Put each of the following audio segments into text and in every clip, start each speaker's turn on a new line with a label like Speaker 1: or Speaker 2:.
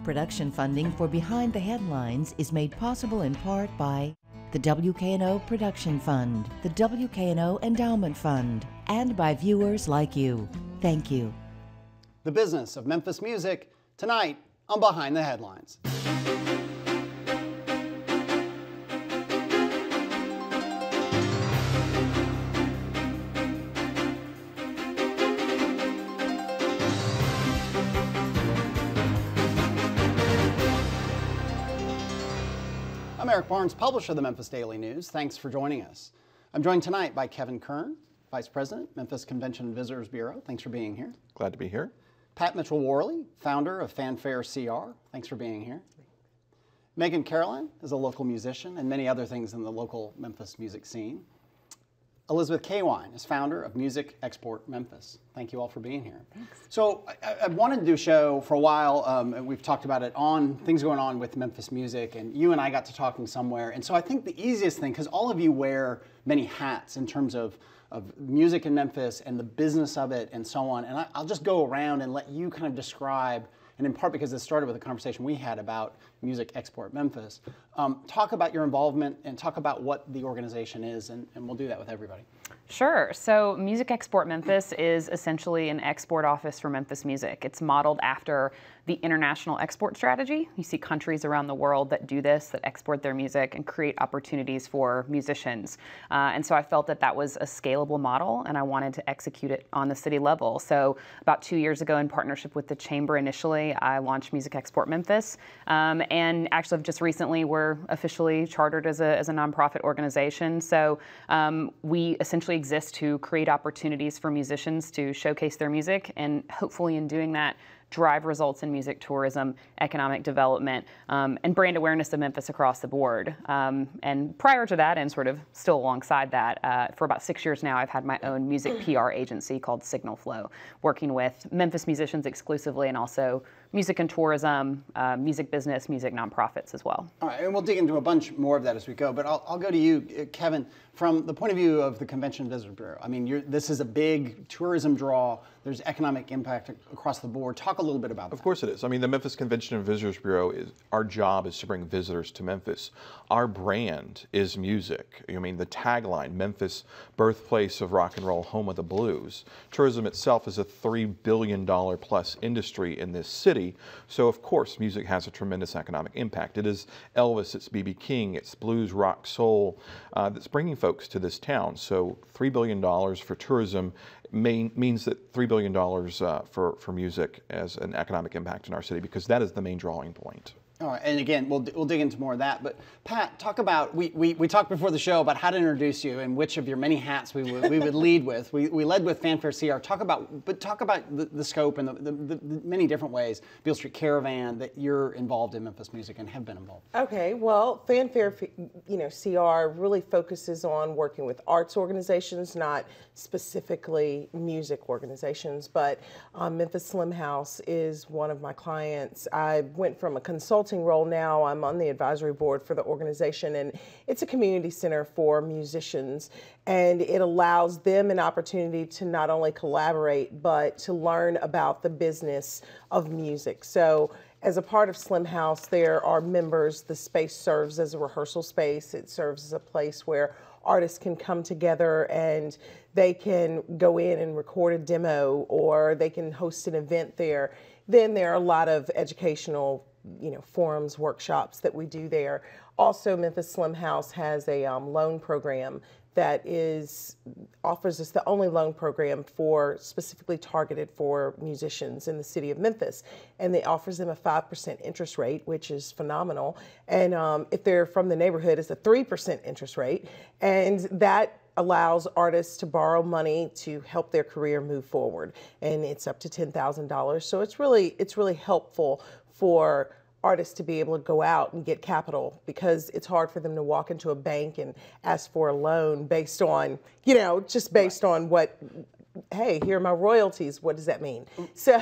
Speaker 1: Production funding for Behind the Headlines is made possible in part by the WKNO Production Fund, the WKNO Endowment Fund, and by viewers like you. Thank you.
Speaker 2: The business of Memphis music, tonight on Behind the Headlines. I'm Eric Barnes, publisher of the Memphis Daily News. Thanks for joining us. I'm joined tonight by Kevin Kern, Vice President, Memphis Convention and Visitors Bureau. Thanks for being here.
Speaker 3: Glad to be here.
Speaker 2: Pat Mitchell-Worley, founder of Fanfare CR. Thanks for being here. Megan Caroline is a local musician and many other things in the local Memphis music scene. Elizabeth Kawine is founder of Music Export Memphis. Thank you all for being here.
Speaker 4: Thanks.
Speaker 2: So I wanted to do a show for a while, and we've talked about it on things going on with Memphis music, and you and I got to talking somewhere. And so I think the easiest thing, because all of you wear many hats in terms of music in Memphis and the business of it and so on, and I'll just go around and let you kind of describe, and in part because this started with a conversation we had about Music Export Memphis, talk about your involvement and talk about what the organization is, and we'll do that with everybody.
Speaker 4: Sure. So Music Export Memphis is essentially an export office for Memphis music. It's modeled after the international export strategy. You see countries around the world that do this, that export their music and create opportunities for musicians. And so I felt that that was a scalable model, and I wanted to execute it on the city level. So about 2 years ago, in partnership with the Chamber initially, I launched Music Export Memphis. And actually just recently, we're officially chartered as a nonprofit organization. So we essentially exist to create opportunities for musicians to showcase their music, and hopefully in doing that, drive results in music tourism, economic development, and brand awareness of Memphis across the board. And prior to that, and sort of still alongside that, for about 6 years now, I've had my own music PR agency called Signal Flow, working with Memphis musicians exclusively, and also music and tourism, music business, music nonprofits as well.
Speaker 2: All right, and we'll dig into a bunch more of that as we go, but I'll go to you, Kevin, from the point of view of the Convention and Visitors Bureau. I mean, this is a big tourism draw. There's economic impact across the board. Talk a little bit about that.
Speaker 3: Of course it is. I mean, the Memphis Convention and Visitors Bureau, our job is to bring visitors to Memphis. Our brand is music. I mean, the tagline, Memphis, birthplace of rock and roll, home of the blues. Tourism itself is a $3 billion plus industry in this city. So, of course, music has a tremendous economic impact. It is Elvis, it's B.B. King, it's blues, rock, soul that's bringing folks to this town. So $3 billion for tourism means that $3 billion for music as an economic impact in our city, because that is the main drawing point.
Speaker 2: All right, and again, we'll dig into more of that. But Pat, talk about, we talked before the show about how to introduce you and which of your many hats we would lead with. We led with Fanfare CR. Talk about the scope and the many different ways, Beale Street Caravan, that you're involved in Memphis music and have been involved.
Speaker 5: Okay, well, Fanfare, CR really focuses on working with arts organizations, not specifically music organizations, but Memphis Slim House is one of my clients. I went from a consulting role, now I'm on the advisory board for the organization, and it's a community center for musicians, and it allows them an opportunity to not only collaborate but to learn about the business of music. So as a part of Slim House, there are members. The space serves as a rehearsal space. It serves as a place where artists can come together and they can go in and record a demo, or they can host an event there. Then there are a lot of educational forums, workshops that we do there. Also, Memphis Slim House has a loan program that offers us the only loan program specifically targeted for musicians in the city of Memphis. And it offers them a 5% interest rate, which is phenomenal. And if they're from the neighborhood, it's a 3% interest rate. And that allows artists to borrow money to help their career move forward. And it's up to $10,000. So it's really helpful for artists to be able to go out and get capital, because it's hard for them to walk into a bank and ask for a loan based on, just based on what, hey, here are my royalties. What does that mean? So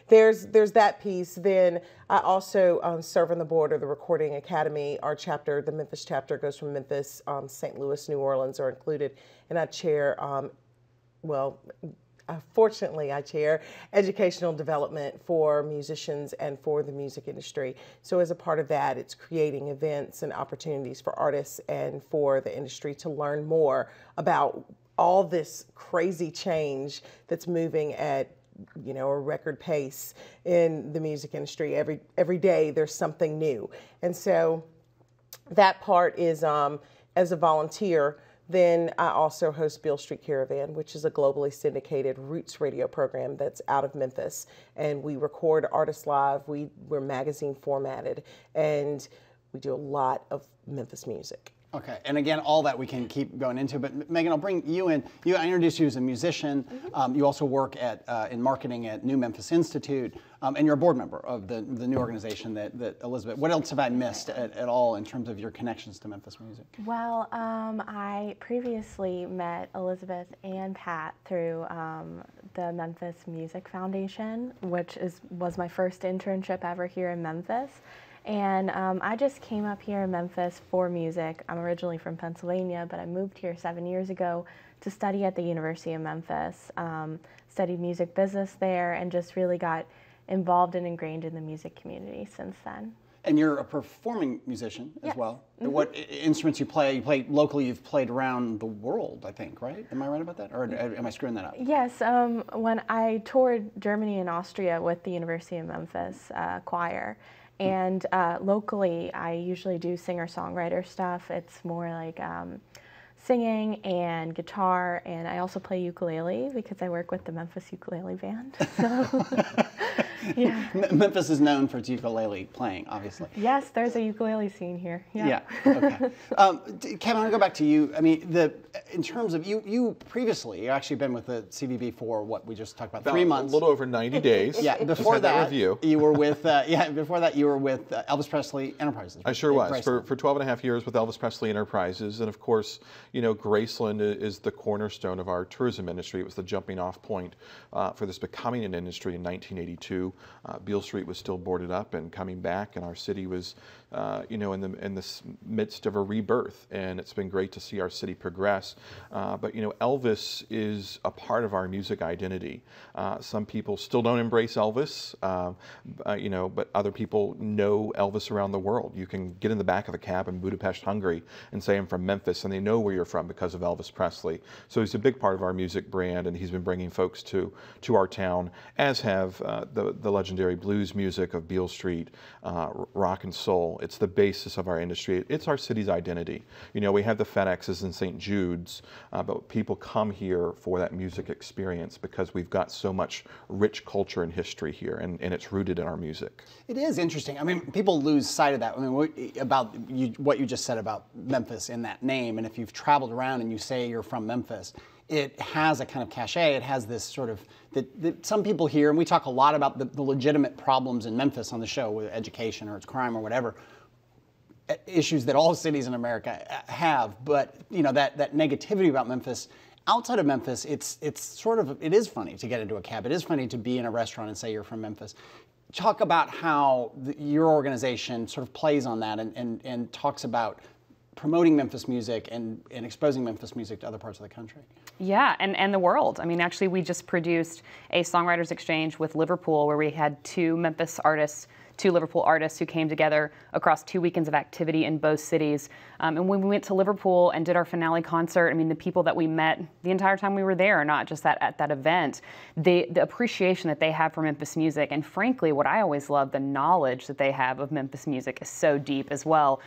Speaker 5: there's that piece. Then I also serve on the board of the Recording Academy. Our chapter, the Memphis chapter, goes from Memphis, St. Louis, New Orleans are included, and I chair, fortunately, I chair educational development for musicians and for the music industry. So as a part of that, it's creating events and opportunities for artists and for the industry to learn more about all this crazy change that's moving at a record pace in the music industry. Every day there's something new. And so that part is, as a volunteer, then I also host Beale Street Caravan, which is a globally syndicated roots radio program that's out of Memphis. And we record artists live. We're magazine formatted, and we do a lot of Memphis music.
Speaker 2: Okay, and again, all that we can keep going into, but Megan, I'll bring you in. I introduced you as a musician. You also work in marketing at New Memphis Institute, and you're a board member of the new organization that Elizabeth. What else have I missed at all in terms of your connections to Memphis music?
Speaker 6: Well, I previously met Elizabeth and Pat through the Memphis Music Foundation, which was my first internship ever here in Memphis. And I just came up here in Memphis for music. I'm originally from Pennsylvania, but I moved here 7 years ago to study at the University of Memphis, studied music business there, and just really got involved and ingrained in the music community since then.
Speaker 2: And you're a performing musician as well. What instruments you play? You play locally, you've played around the world, I think, right? Am I right about that? Or am I screwing that up?
Speaker 6: Yes, when I toured Germany and Austria with the University of Memphis choir, and locally, I usually do singer-songwriter stuff. It's more like singing and guitar, and I also play ukulele because I work with the Memphis Ukulele Band. So, yeah.
Speaker 2: Memphis is known for its ukulele playing, obviously.
Speaker 6: Yes, there's a ukulele scene here. Yeah.
Speaker 2: Okay. Kevin, I want to go back to you. I mean, in terms of you previously, you actually been with the CVB for what we just talked about 3 months.
Speaker 3: A little over 90 days.
Speaker 2: Yeah. Before that,
Speaker 3: review.
Speaker 2: You were with Elvis Presley Enterprises.
Speaker 3: I sure was for 12 and a half years with Elvis Presley Enterprises, and of course, Graceland is the cornerstone of our tourism industry. It was the jumping off point for this becoming an industry in 1982. Beale Street was still boarded up and coming back, and our city was, in the midst of a rebirth. And it's been great to see our city progress. But Elvis is a part of our music identity. Some people still don't embrace Elvis, but other people know Elvis around the world. You can get in the back of a cab in Budapest, Hungary, and say I'm from Memphis, and they know where you're from because of Elvis Presley. So he's a big part of our music brand, and he's been bringing folks to our town, as have the legendary blues music of Beale Street, rock and soul. It's the basis of our industry. It's our city's identity. We have the FedExes and St. Jude's, but people come here for that music experience because we've got so much rich culture and history here, and it's rooted in our music.
Speaker 2: It is interesting. I mean, people lose sight of that. I mean, what you just said about Memphis in that name, and if you've traveled around and you say you're from Memphis, it has a kind of cachet. It has this sort of, that some people hear, and we talk a lot about the legitimate problems in Memphis on the show, with education or it's crime or whatever, issues that all cities in America have. But that negativity about Memphis, outside of Memphis, it is funny to get into a cab. It is funny to be in a restaurant and say you're from Memphis. Talk about how your organization sort of plays on that and talks about promoting Memphis music and exposing Memphis music to other parts of the country.
Speaker 4: Yeah, and the world. I mean, actually, we just produced a songwriters exchange with Liverpool where we had two Liverpool artists who came together across 2 weekends of activity in both cities. And when we went to Liverpool and did our finale concert, I mean, the people that we met the entire time we were there, not just at that event, the appreciation that they have for Memphis music, and frankly, what I always love, the knowledge that they have of Memphis music is so deep as well.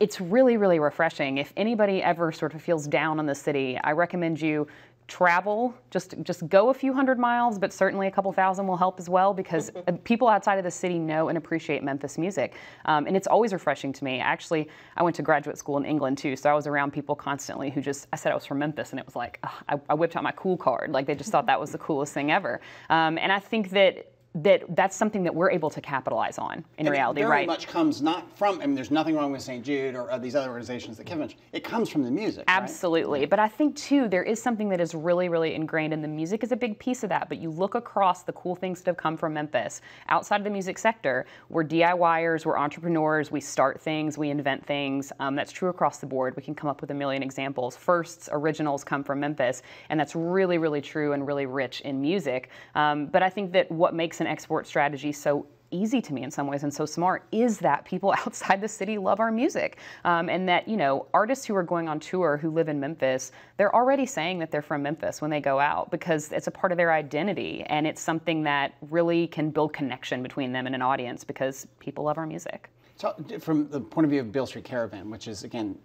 Speaker 4: It's really, really refreshing. If anybody ever sort of feels down on the city, I recommend you travel, just go a few hundred miles, but certainly a couple thousand will help as well, because people outside of the city know and appreciate Memphis music. And it's always refreshing to me. Actually, I went to graduate school in England too, so I was around people constantly who I said I was from Memphis, and it was like, I whipped out my cool card. Like, they just thought that was the coolest thing ever. And I think that that's something that we're able to capitalize on in reality,
Speaker 2: it very
Speaker 4: right?
Speaker 2: much comes not from, I mean, there's nothing wrong with St. Jude or these other organizations that Kevin mentioned. It comes from the music,
Speaker 4: Absolutely.
Speaker 2: right?
Speaker 4: But I think, too, there is something that is really, really ingrained, and the music is a big piece of that. But you look across the cool things that have come from Memphis, outside of the music sector, we're DIYers, we're entrepreneurs, we start things, we invent things. That's true across the board. We can come up with a million examples. Firsts, originals come from Memphis, and that's really, really true and really rich in music. But I think that what makes an export strategy so easy to me in some ways and so smart is that people outside the city love our music, and that, you know, artists who are going on tour who live in Memphis, they're already saying that they're from Memphis when they go out because it's a part of their identity, and it's something that really can build connection between them and an audience because people love our music.
Speaker 2: So from the point of view of Beale Street Caravan, which is, again,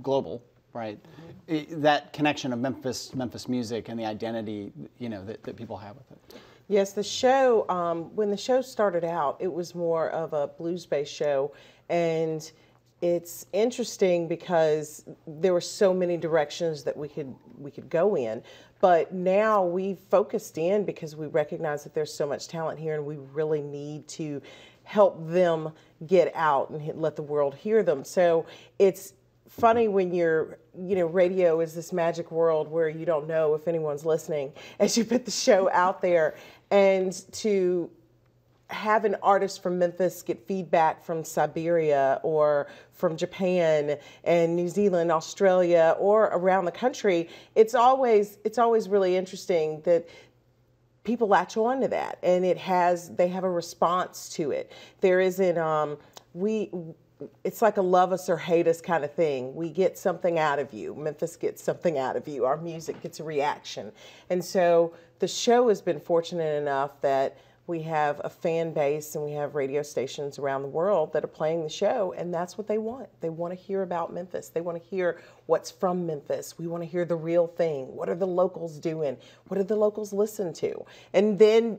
Speaker 2: global, right? That connection of Memphis music and the identity, you know, that people have with it.
Speaker 5: Yes, the show, when the show started out, it was more of a blues-based show, and it's interesting because there were so many directions that we could go in. But now we've focused in because we recognize that there's so much talent here, and we really need to help them get out and let the world hear them. So it's funny when radio is this magic world where you don't know if anyone's listening as you put the show out there, and to have an artist from Memphis get feedback from Siberia or from Japan and New Zealand, Australia, or around the country, it's always really interesting that people latch on to that, and they have a response to it. There isn't it's like a love us or hate us kind of thing. We get something out of you. Memphis gets something out of you. Our music gets a reaction. And so the show has been fortunate enough that we have a fan base and we have radio stations around the world that are playing the show, and that's what they want. They want to hear about Memphis. They want to hear what's from Memphis. We want to hear the real thing. What are the locals doing? What do the locals listen to? And then,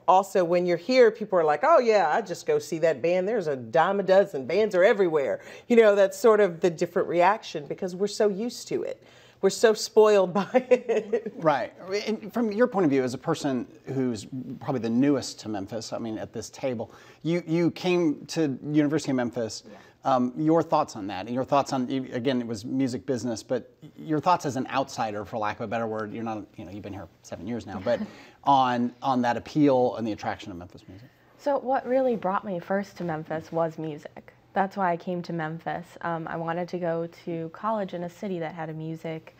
Speaker 5: also when you're here, people are like, oh yeah, I just go see that band. There's a dime a dozen. Bands are everywhere. That's sort of the different reaction because we're so used to it. We're so spoiled by it.
Speaker 2: Right. And from your point of view, as a person who's probably the newest to Memphis, I mean, at this table, you came to University of Memphis. Yeah. Your thoughts on that, and your thoughts on, again, it was music business, but your thoughts as an outsider, for lack of a better word, you're not, you've been here 7 years now, but on that appeal and the attraction of Memphis music.
Speaker 6: So what really brought me first to Memphis was music. That's why I came to Memphis. I wanted to go to college in a city that had a music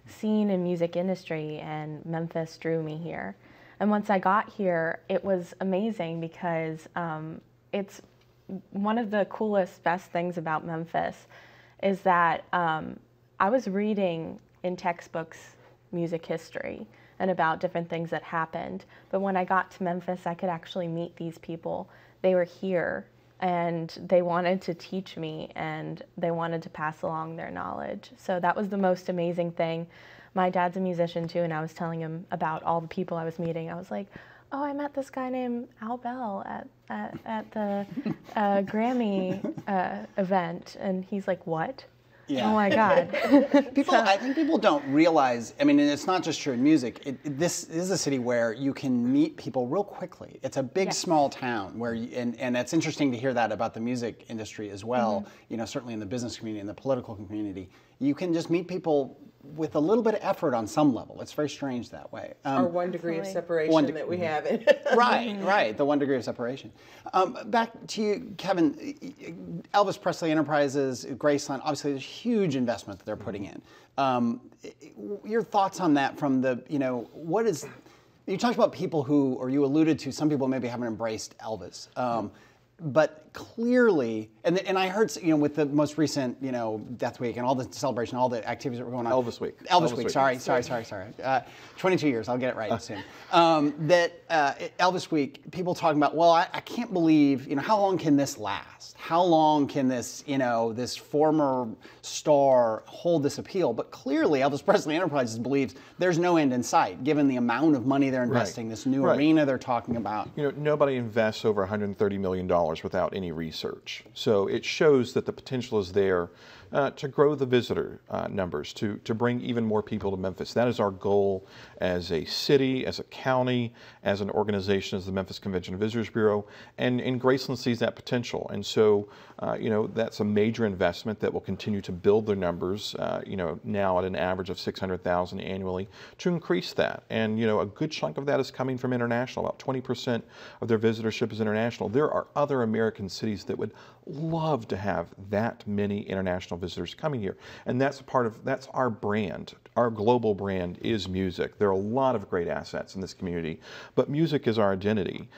Speaker 6: scene and music industry, and Memphis drew me here. And once I got here, it was amazing because it's one of the coolest, best things about Memphis is that I was reading in textbooks music history and about different things that happened. But when I got to Memphis, I could actually meet these people. They were here, and they wanted to teach me, and they wanted to pass along their knowledge. So that was the most amazing thing. My dad's a musician too, and I was telling him about all the people I was meeting. I was like, oh, I met this guy named Al Bell at the Grammy event. And he's like, what? Yeah. Oh my God.
Speaker 2: I think people don't realize, I mean, and it's not just true in music. This is a city where you can meet people real quickly. It's a big, small town where, and it's interesting to hear that about the music industry as well. Mm-hmm. Certainly in the business community and the political community, you can just meet people with a little bit of effort on some level. It's very strange that way.
Speaker 5: Our 1 degree of separation that we have.
Speaker 2: Right, the 1 degree of separation. Back to you, Kevin. Elvis Presley Enterprises, Graceland, obviously there's huge investment that they're putting in. Your thoughts on that from what is, you talked about people who, or you alluded to, some people maybe haven't embraced Elvis. But clearly, and I heard, with the most recent, Death Week and all the celebration, all the activities that were going on.
Speaker 3: Elvis Week.
Speaker 2: Elvis Week. Sorry. 22 years. I'll get it right soon. Elvis Week, people talking about, well, I can't believe, how long can this last? How long can this, this former star hold this appeal? But clearly, Elvis Presley Enterprises believes there's no end in sight, given the amount of money they're investing, this new arena they're talking about.
Speaker 3: Nobody invests over $130 million without any research. So it shows that the potential is there. to grow the visitor numbers, to bring even more people to Memphis. That is our goal as a city, as a county, as an organization, as the Memphis Convention and Visitors Bureau, and Graceland sees that potential. And so, you know, that's a major investment that will continue to build their numbers, you know, now at an average of 600,000 annually, to increase that. And, you know, a good chunk of that is coming from international. About 20% of their visitorship is international. There are other American cities that would love to have that many international visitors coming here. And that's that's our brand. Our global brand is music. There are a lot of great assets in this community, but music is our identity,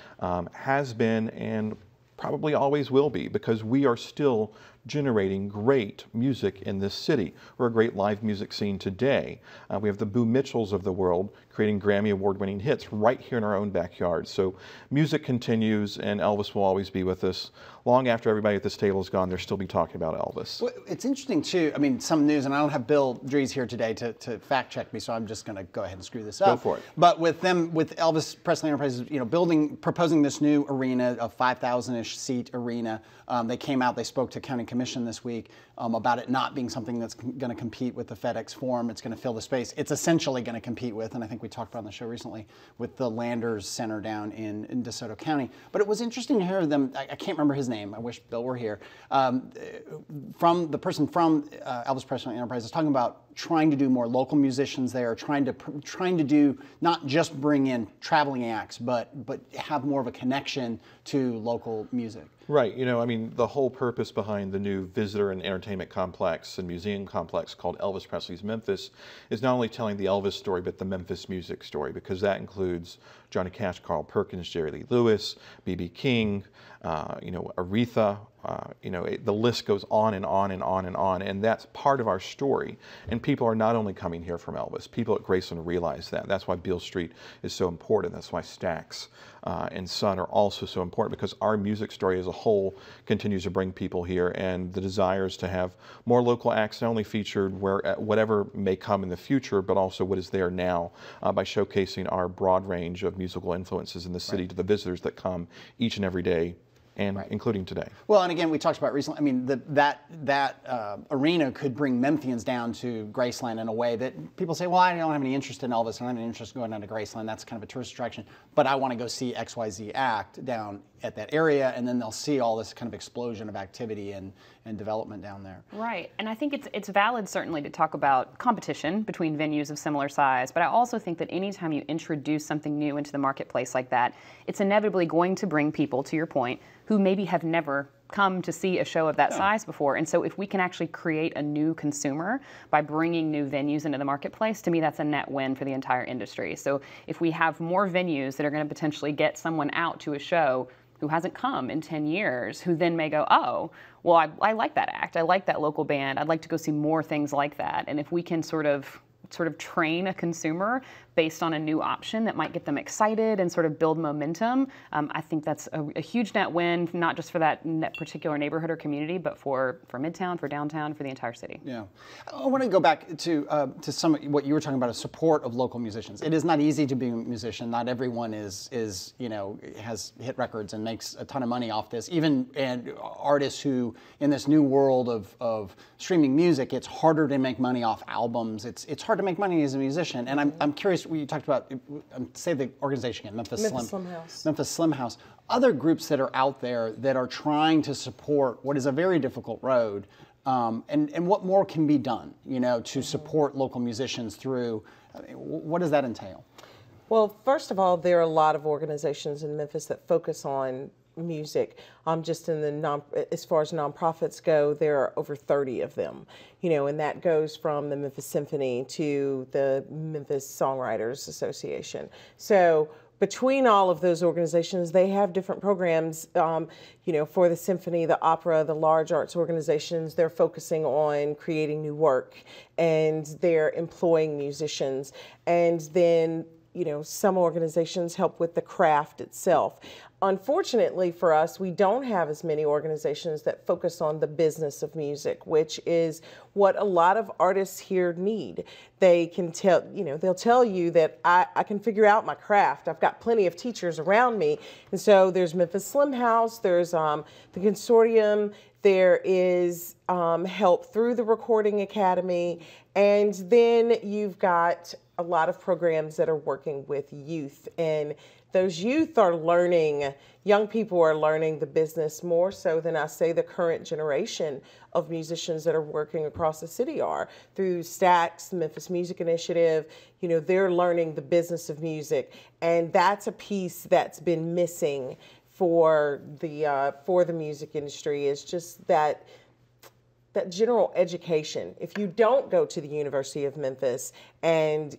Speaker 3: has been and probably always will be, because we are still generating great music in this city. We're a great live music scene today. We have the Boo Mitchells of the world creating Grammy Award-winning hits right here in our own backyard. So music continues, and Elvis will always be with us. Long after everybody at this table is gone, they'll still be talking about Elvis.
Speaker 2: Well, it's interesting too, I mean, some news, and I don't have Bill Dries here today to fact check me, so I'm just gonna go ahead and screw this up.
Speaker 3: Go for it.
Speaker 2: But with Elvis Presley Enterprises, you know, proposing this new arena, a 5,000-ish seat arena, they came out, they spoke to County Commission this week about it not being something that's going to compete with the FedEx Forum. It's going to fill the space. It's essentially going to compete with, and I think we talked about on the show recently, with the Landers Center down in DeSoto County. But it was interesting to hear them, I can't remember his name, I wish Bill were here, from the person from Elvis Presley Enterprises talking about trying to do more local musicians there, trying to do, not just bring in traveling acts, but have more of a connection to local music.
Speaker 3: Right, you know, I mean, the whole purpose behind the new visitor and entertainment complex and museum complex called Elvis Presley's Memphis is not only telling the Elvis story, but the Memphis music story, because that includes Johnny Cash, Carl Perkins, Jerry Lee Lewis, B.B. King, you know, Aretha, you know, the list goes on and on and on and on, and that's part of our story. And people are not only coming here from Elvis, people at Graceland realize that. That's why Beale Street is so important. That's why Stax and Son are also so important, because our music story as a whole continues to bring people here, and the desires to have more local acts not only featured whatever may come in the future, but also what is there now by showcasing our broad range of musical influences in the city to the visitors that come each and every day, and including today.
Speaker 2: Well, and again, we talked about recently, I mean, that arena could bring Memphians down to Graceland in a way that people say, well, I don't have any interest in Elvis, I don't have any interest in going down to Graceland, that's kind of a tourist attraction, but I want to go see XYZ act down at that area, and then they'll see all this kind of explosion of activity and development down there.
Speaker 4: Right, and I think it's valid certainly to talk about competition between venues of similar size, but I also think that anytime you introduce something new into the marketplace like that, it's inevitably going to bring people, to your point, who maybe have never come to see a show of that size before. And so if we can actually create a new consumer by bringing new venues into the marketplace, to me that's a net win for the entire industry. So if we have more venues that are going to potentially get someone out to a show who hasn't come in 10 years, who then may go, oh, well, I like that act, I like that local band, I'd like to go see more things like that. And if we can sort of train a consumer based on a new option that might get them excited and sort of build momentum, I think that's a huge net win, not just for that particular neighborhood or community, but for Midtown, for downtown, for the entire city.
Speaker 2: Yeah. I want to go back to some of what you were talking about, a support of local musicians. It is not easy to be a musician. Not everyone is you know, has hit records and makes a ton of money off this. Even artists who, in this new world of streaming music, it's harder to make money off albums. It's hard to make money as a musician. And I'm curious, we talked about, say the organization again, Memphis Slim House. Memphis Slim House. Other groups that are out there that are trying to support what is a very difficult road, and what more can be done, you know, to support local musicians through, what does that entail?
Speaker 5: Well, first of all, there are a lot of organizations in Memphis that focus on music. Just in the as far as nonprofits go, there are over 30 of them, you know, and that goes from the Memphis Symphony to the Memphis Songwriters Association. So between all of those organizations, they have different programs, you know, for the symphony, the opera, the large arts organizations. They're focusing on creating new work, and they're employing musicians. And then, some organizations help with the craft itself. Unfortunately for us, we don't have as many organizations that focus on the business of music, which is what a lot of artists here need. They can tell, they'll tell you that I can figure out my craft. I've got plenty of teachers around me. And so there's Memphis Slim House, there's the consortium, there is help through the Recording Academy, and then you've got a lot of programs that are working with youth, and those youth are learning, young people are learning the business more so than I say the current generation of musicians that are working across the city are. Through Stax, the Memphis Music Initiative, they're learning the business of music, and that's a piece that's been missing for the music industry, is just that general education. If you don't go to the University of Memphis and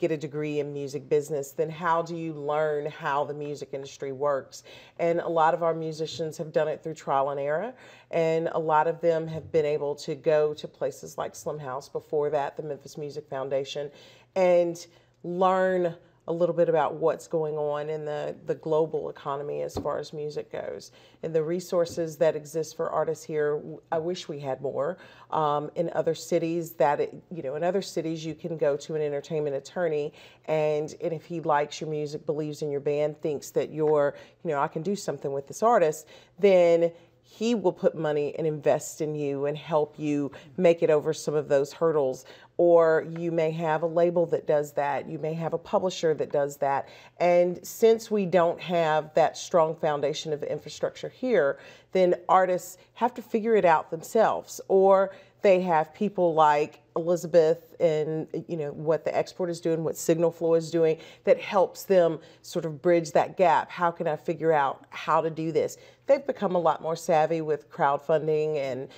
Speaker 5: get a degree in music business, then how do you learn how the music industry works? And a lot of our musicians have done it through trial and error, and a lot of them have been able to go to places like Slim House, before that the Memphis Music Foundation, and learn a little bit about what's going on in the global economy as far as music goes. And the resources that exist for artists here, I wish we had more. In other cities in other cities you can go to an entertainment attorney, and if he likes your music, believes in your band, thinks that you're, I can do something with this artist, then he will put money and invest in you and help you make it over some of those hurdles. Or you may have a label that does that. You may have a publisher that does that. And since we don't have that strong foundation of infrastructure here, then artists have to figure it out themselves. Or they have people like Elizabeth and what the Export is doing, what Signal Flow is doing, that helps them sort of bridge that gap. How can I figure out how to do this? They've become a lot more savvy with crowdfunding and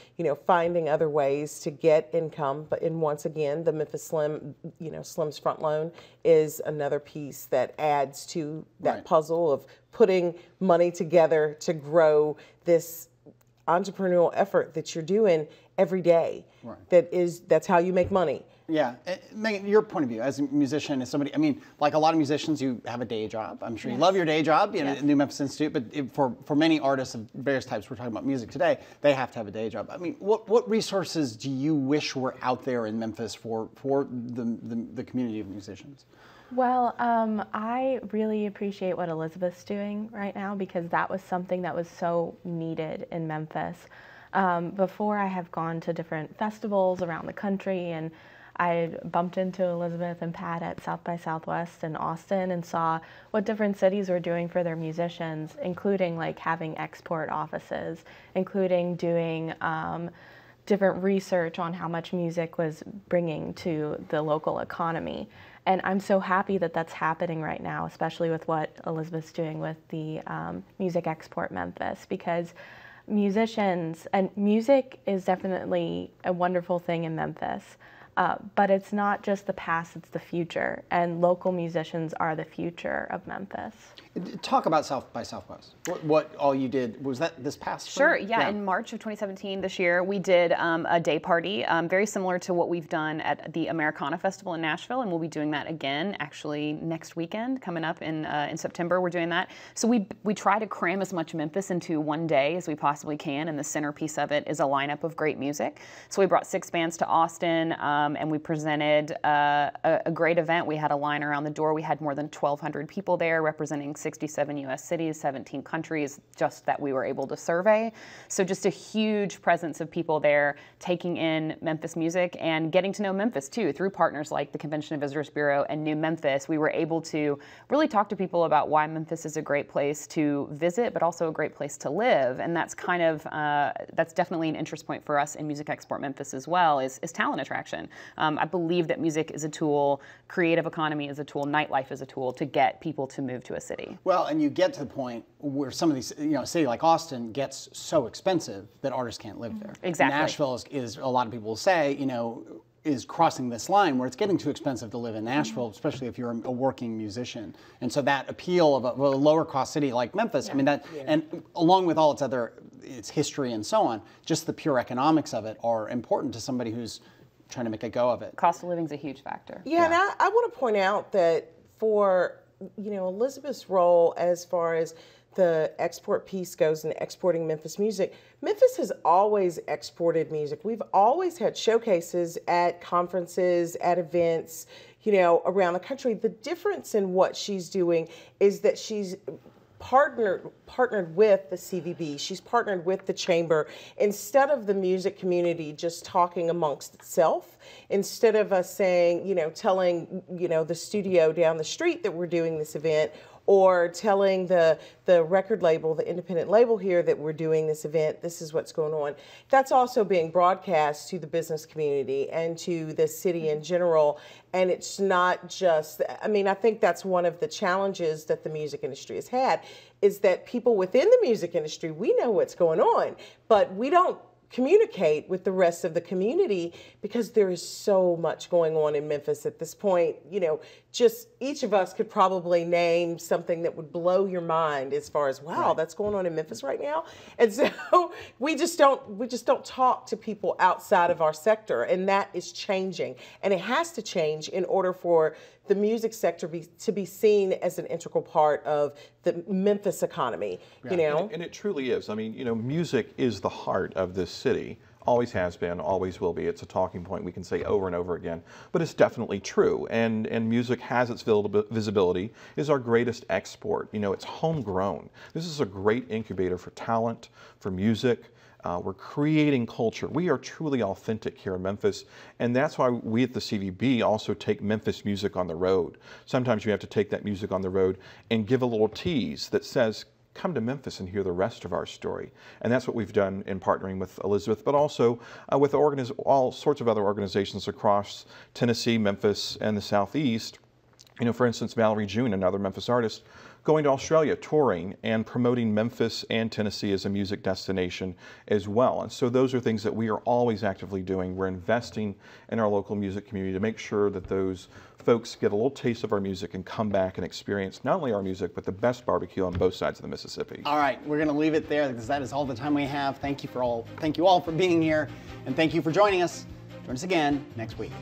Speaker 5: finding other ways to get income. But once again, the Memphis Slim, Slim's Front Loan is another piece that adds to that puzzle of putting money together to grow this entrepreneurial effort that you're doing every day. Right. That's how you make money.
Speaker 2: Yeah. Megan, your point of view as a musician, as somebody, like a lot of musicians, you have a day job. I'm sure you love your day job at New Memphis Institute, but for many artists of various types, we're talking about music today, they have to have a day job. What resources do you wish were out there in Memphis for the community of musicians?
Speaker 6: Well, I really appreciate what Elizabeth's doing right now, because that was something that was so needed in Memphis. Before, I have gone to different festivals around the country, and I bumped into Elizabeth and Pat at South by Southwest in Austin and saw what different cities were doing for their musicians, including like having export offices, including doing different research on how much music was bringing to the local economy. And I'm so happy that that's happening right now, especially with what Elizabeth's doing with the Music Export Memphis, because musicians and music is definitely a wonderful thing in Memphis. But it's not just the past, it's the future. And local musicians are the future of Memphis.
Speaker 2: Talk about South by Southwest. What all you did, was that this past spring?
Speaker 4: Sure, yeah. In March of 2017, this year, we did a day party, very similar to what we've done at the Americana Festival in Nashville, and we'll be doing that again, actually, next weekend, coming up in September, we're doing that. So we try to cram as much Memphis into one day as we possibly can, and the centerpiece of it is a lineup of great music. So we brought 6 bands to Austin, and we presented a great event. We had a line around the door. We had more than 1,200 people there, representing 67 U.S. cities, 17 countries, just that we were able to survey. So just a huge presence of people there taking in Memphis music and getting to know Memphis too. Through partners like the Convention and Visitors Bureau and New Memphis, we were able to really talk to people about why Memphis is a great place to visit, but also a great place to live. And that's kind of, that's definitely an interest point for us in Music Export Memphis as well, is talent attraction. I believe that music is a tool, creative economy is a tool, nightlife is a tool to get people to move to a city.
Speaker 2: Well, and you get to the point where some of these, a city like Austin gets so expensive that artists can't live there.
Speaker 4: Exactly.
Speaker 2: Nashville is a lot of people will say, is crossing this line where it's getting too expensive to live in Nashville, especially if you're a working musician. And so that appeal of a lower cost city like Memphis, and along with all its history and so on, just the pure economics of it are important to somebody who's trying to make a go of it.
Speaker 4: Cost of living is a huge factor.
Speaker 5: Yeah, and I want to point out that for, you know, Elizabeth's role as far as the export piece goes and exporting Memphis music, Memphis has always exported music. We've always had showcases at conferences, at events, you know, around the country. The difference in what she's doing is that she's partnered with the CVB. She's partnered with the chamber. Instead of the music community just talking amongst itself, instead of us saying, you know, telling, you know, the studio down the street that we're doing this event, or telling the record label, the independent label here that we're doing this event, this is what's going on. That's also being broadcast to the business community and to the city in general. And it's not just, I mean, I think that's one of the challenges that the music industry has had, is that people within the music industry, we know what's going on, but we don't communicate with the rest of the community because there is so much going on in Memphis at this point. You know, just each of us could probably name something that would blow your mind as far as, wow, right, that's going on in Memphis right now. And so we just don't talk to people outside of our sector, and that is changing. And it has to change in order for the music sector to be seen as an integral part of the Memphis economy, you know?
Speaker 3: And it truly is. I mean, you know, music is the heart of this city. Always has been, always will be. It's a talking point we can say over and over again, but it's definitely true. And music has its visibility, is our greatest export. You know, it's homegrown. This is a great incubator for talent, for music. We're creating culture. We are truly authentic here in Memphis, and that's why we at the CVB also take Memphis music on the road. Sometimes you have to take that music on the road and give a little tease that says, come to Memphis and hear the rest of our story. And that's what we've done in partnering with Elizabeth, but also with all sorts of other organizations across Tennessee, Memphis, and the Southeast. You know, for instance, Valerie June, another Memphis artist, going to Australia, touring and promoting Memphis and Tennessee as a music destination as well. And so those are things that we are always actively doing. We're investing in our local music community to make sure that those folks get a little taste of our music and come back and experience not only our music, but the best barbecue on both sides of the Mississippi.
Speaker 2: All right, we're going to leave it there because that is all the time we have. Thank you all for being here, and thank you for joining us. Join us again next week.